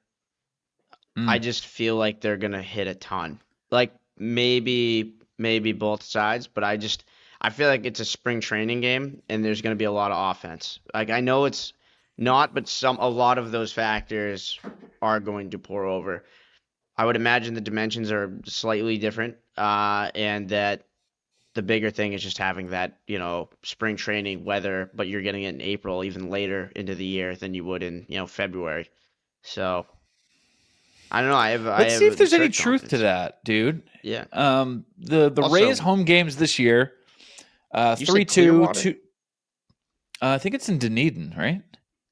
I just feel like they're going to hit a ton. Like maybe both sides, but I feel like it's a spring training game and there's going to be a lot of offense. Like I know it's not, but a lot of those factors are going to pour over. I would imagine the dimensions are slightly different, and that the bigger thing is just having that, spring training weather, but you're getting it in April, even later into the year than you would in, February. So I don't know. Let's see if there's any truth to that, dude. Yeah. The also, Rays home games this year, 3-2. I think it's in Dunedin, right?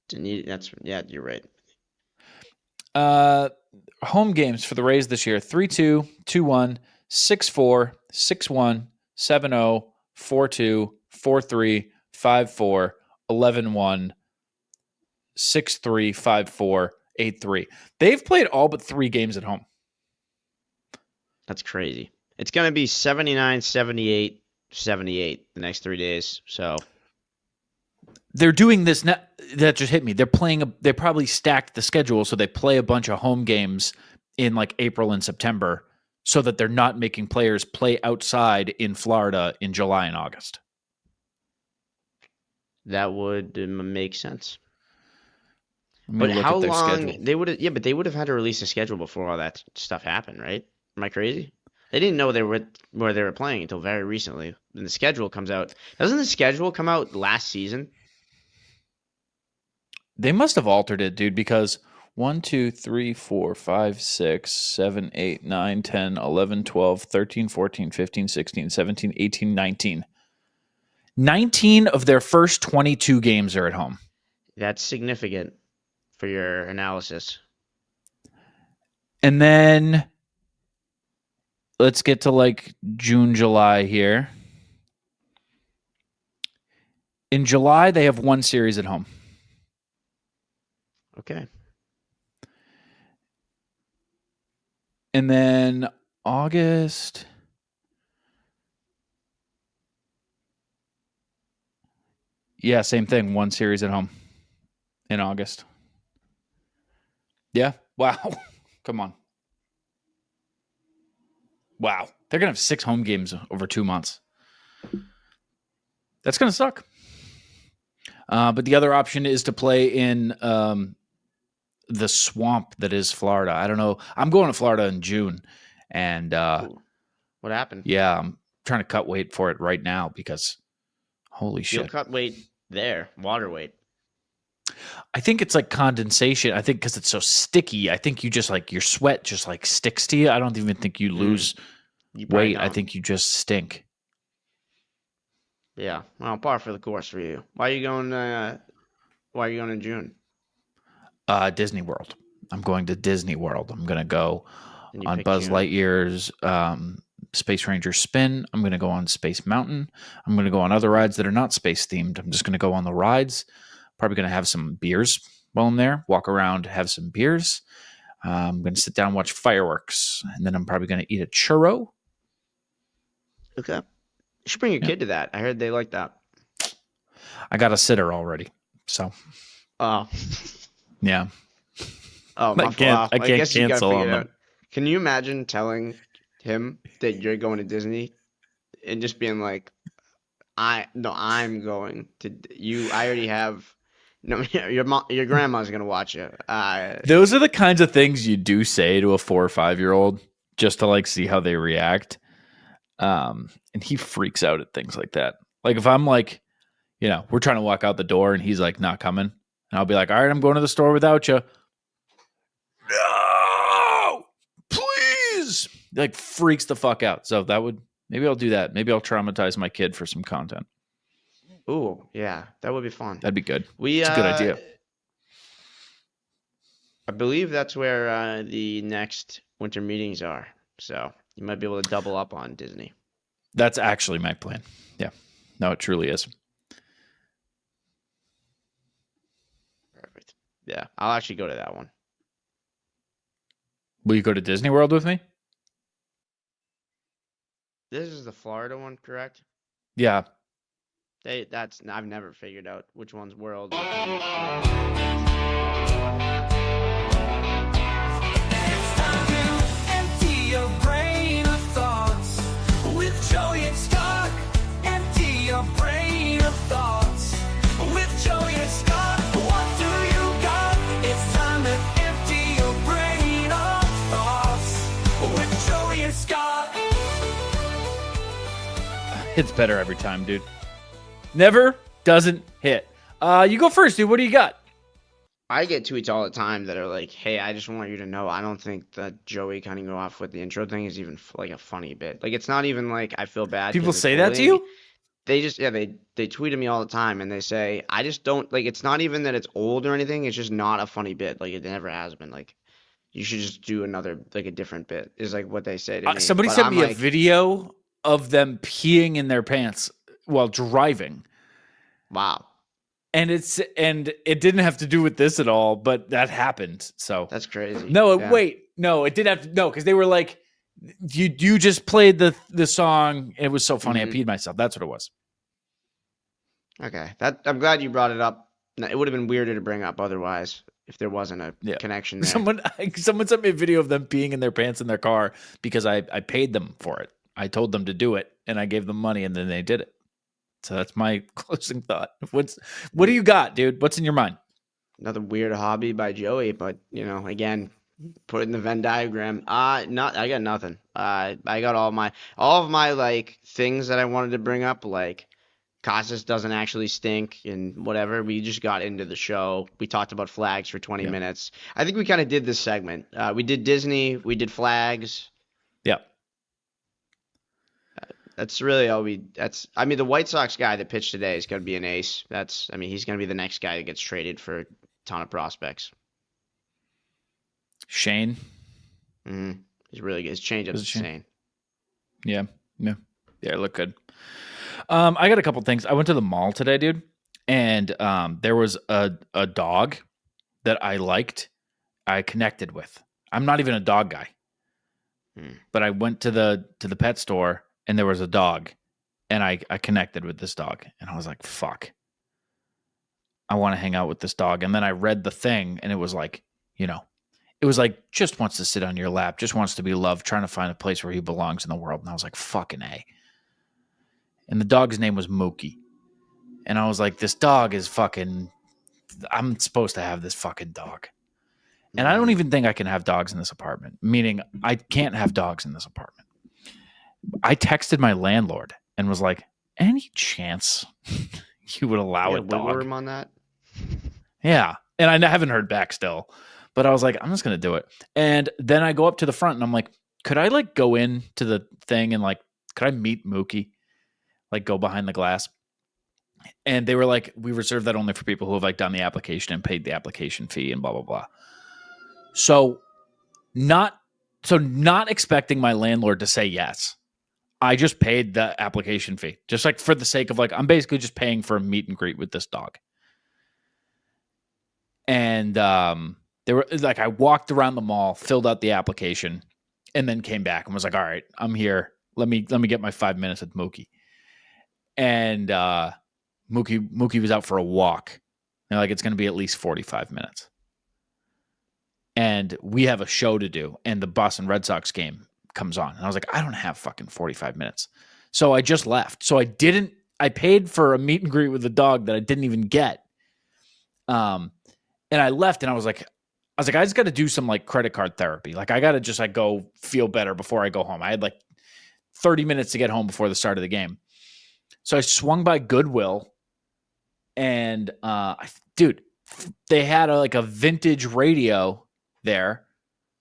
Dunedin. You're right. Home games for the Rays this year: 3-2, 2-1, 6-4, 6-1, 7-0, 4-2, 4-3, 5-4, 11-1, 6-3, 5-4, 8-3. They've played all but 3 games at home. That's crazy. It's going to be 79, 78, 78 the next 3 days. So they're doing this now. That just hit me. They probably stacked the schedule so they play a bunch of home games in like April and September so that they're not making players play outside in Florida in July and August. that would make sense. Let me But look how at their long schedule. they would have? Yeah, but they would have had to release a schedule before all that stuff happened, right? Am I crazy? They didn't know where they were playing until very recently. And the schedule comes out. Doesn't the schedule come out last season? They must have altered it, dude, because 1, 2, 3, 4, 5, 6, 7, 8, 9, 10, 11, 12, 13, 14, 15, 16, 17, 18, 19. 19 of their first 22 games are at home. That's significant for your analysis. And then let's get to like June, July here. In July, they have 1 series at home. Okay. And then August. Yeah, same thing. 1 series at home in August. Yeah. Wow. Come on. Wow. They're going to have 6 home games over 2 months. That's going to suck. But the other option is to play in the swamp that is Florida. I don't know. I'm going to Florida in June. And What happened? yeah, I'm trying to cut weight for it right now because holy You'll shit. cut weight there, water weight. I think it's like condensation. I think because it's so sticky, I think you just like your sweat just like sticks to you. I don't even think you lose You probably weight. I don't. think you just stink. Yeah. Well, par for the course for you. Why are you going? Why are you going in June? Disney World. I'm going to Disney World. I'm going to go And you on pick Buzz June. Lightyear's Space Ranger Spin. I'm going to go on Space Mountain. I'm going to go on other rides that are not space themed. I'm just going to go on the rides. Probably going to have some beers while I'm there. Walk around, have some beers. I'm going to sit down and watch fireworks. And then I'm probably going to eat a churro. Okay. You should bring your kid to that. I heard they like that. I got a sitter already. So, Oh. yeah. Oh, I can't guess you gotta cancel figure on it them. out. Can you imagine telling him that you're going to Disney and just being like, I'm going to you. I already have. No, your grandma's gonna watch you. Those are the kinds of things you do say to a 4 or 5-year-old just to like see how they react. And he freaks out at things like that. Like if I'm like, we're trying to walk out the door and he's like not coming, and I'll be like, all right, I'm going to the store without you. No, please. Like freaks the fuck out. So maybe I'll do that. Maybe I'll traumatize my kid for some content. Ooh, yeah, that would be fun. That'd be good. We It's a good idea. I believe that's where the next winter meetings are. So you might be able to double up on Disney. That's actually my plan. Yeah. No, it truly is. Perfect. Yeah, I'll actually go to that one. Will you go to Disney World with me? This is the Florida one, correct? Yeah. I've never figured out which one's world. It's better every time, dude. Never doesn't hit. You go first, dude. What do you got? I get tweets all the time that are like, "Hey, I just want you to know, I don't think that Joey cutting you off with the intro thing is even like a funny bit. Like, it's not even like I feel bad." People 'cause it's say that to bullying. you? They just they tweet at me all the time and they say, "I just don't like." It's not even that it's old or anything. It's just not a funny bit. Like it never has been. Like you should just do another, like a different bit, is like what they say to me. Somebody But sent I'm me a like, video of them peeing in their pants while driving. wow, And it didn't have to do with this at all, but that happened. So that's crazy. no, Yeah. wait, no, it did have to, no, because they were like, you just played the song. It was so funny. Mhm. I peed myself. That's what it was. Okay, that I'm glad you brought it up. It would have been weirder to bring up otherwise if there wasn't a Yeah. connection there. Someone sent me a video of them peeing in their pants in their car because I paid them for it. I told them to do it and I gave them money and then they did it. So that's my closing thought. What do you got, dude? What's in your mind? Another weird hobby by Joey, but again, put it in the Venn diagram. I got nothing. I got all of my like things that I wanted to bring up, like Casas doesn't actually stink and whatever. We just got into the show. We talked about flags for 20 minutes. I think we kind of did this segment. We did Disney, we did flags. Yeah. That's really all I mean, the White Sox guy that pitched today is going to be an ace. He's going to be the next guy that gets traded for a ton of prospects. Shane. Mm-hmm. He's really good. His changeup's insane. Yeah. It looked good. I got a couple things. I went to the mall today, dude, and there was a dog that I liked. I connected with. I'm not even a dog guy, but I went to the pet store and there was a dog, and I connected with this dog, and I was like, "Fuck, I want to hang out with this dog." And then I read the thing, and it was like, it was like, just wants to sit on your lap, just wants to be loved, trying to find a place where he belongs in the world. And I was like, fucking A. And the dog's name was Mookie. And I was like, this dog is fucking, I'm supposed to have this fucking dog. And I don't even think I can have dogs in this apartment, meaning I can't have dogs in this apartment. I texted my landlord and was like, any chance you would allow a dog? Room on that? Yeah. And I haven't heard back still, but I was like, I'm just going to do it. And then I go up to the front and I'm like, could I like go into the thing and like, could I meet Mookie? Like go behind the glass? And they were like, we reserve that only for people who have like done the application and paid the application fee and blah, blah, blah. So not expecting my landlord to say yes. I just paid the application fee, just like for the sake of like, I'm basically just paying for a meet and greet with this dog. And they were like, I walked around the mall, filled out the application, and then came back and was like, all right, I'm here. Let me get my 5 minutes with Mookie. And Mookie was out for a walk. They're like, it's going to be at least 45 minutes. And we have a show to do, and the Boston Red Sox game comes on. And I was like, I don't have fucking 45 minutes. So I just left. So I paid for a meet and greet with the dog that I didn't even get. And I left, and I was like, I just got to do some like credit card therapy. Like I got to just like go feel better before I go home. I had like 30 minutes to get home before the start of the game. So I swung by Goodwill, and dude, they had a vintage radio there.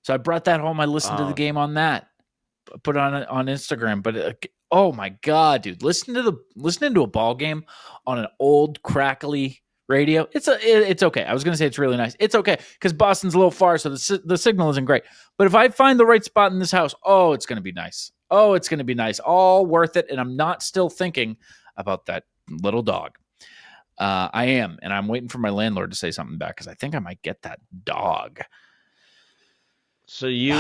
So I brought that home. I listened to the game on that, put it on Instagram. But oh my God, dude, listening to a ball game on an old crackly radio. It's okay. I was going to say it's really nice. It's okay because Boston's a little far, so the signal isn't great. But if I find the right spot in this house, oh, it's going to be nice. Oh, it's going to be nice. All worth it. And I'm not still thinking about that little dog. I am, and I'm waiting for my landlord to say something back because I think I might get that dog. So you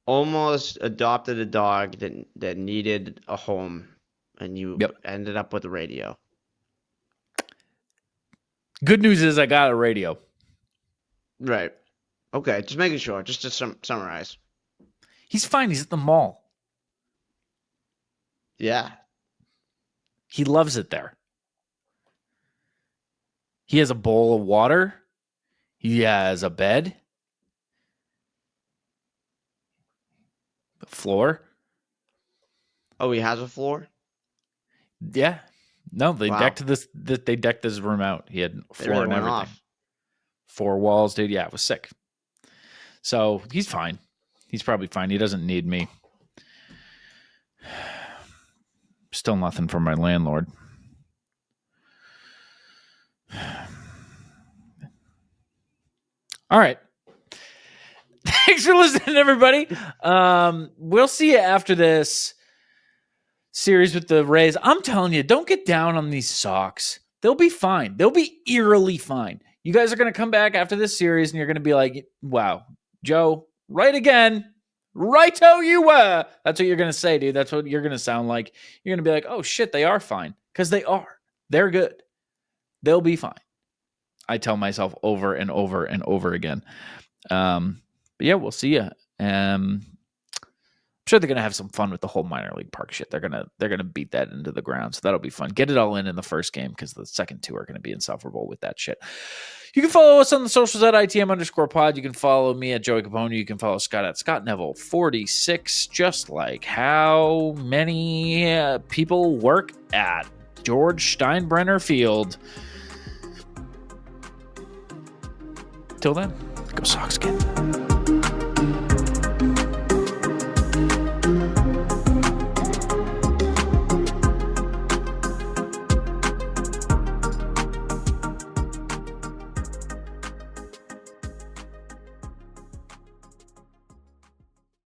almost adopted a dog that needed a home, and you ended up with a radio. Good news is I got a radio. Right. Okay, just making sure. Just to summarize. He's fine. He's at the mall. Yeah. He loves it there. He has a bowl of water. He has a bed. The floor. Oh, he has a floor? Yeah. No, they decked this room out. He had a floor and everything. Off. 4 walls, dude. Yeah, it was sick. So he's fine. He's probably fine. He doesn't need me. Still nothing from my landlord. All right. Thanks for listening, everybody. We'll see you after this series with the Rays. I'm telling you, don't get down on these Sox. They'll be fine. They'll be eerily fine. You guys are going to come back after this series and you're going to be like, wow, Joe, right again. Righto you were. That's what you're going to say, dude. That's what you're going to sound like. You're going to be like, oh shit, they are fine. Because they are. They're good. They'll be fine. I tell myself over and over and over again. But yeah, we'll see you. I'm sure they're gonna have some fun with the whole minor league park shit. They're gonna beat that into the ground, so that'll be fun. Get it all in the first game because the second two are gonna be insufferable with that shit. You can follow us on the socials at ITM_pod. You can follow me at Joey Copponi. You can follow Scott at Scott Neville 46. Just like how many people work at George Steinbrenner Field. Till then, go Sox again.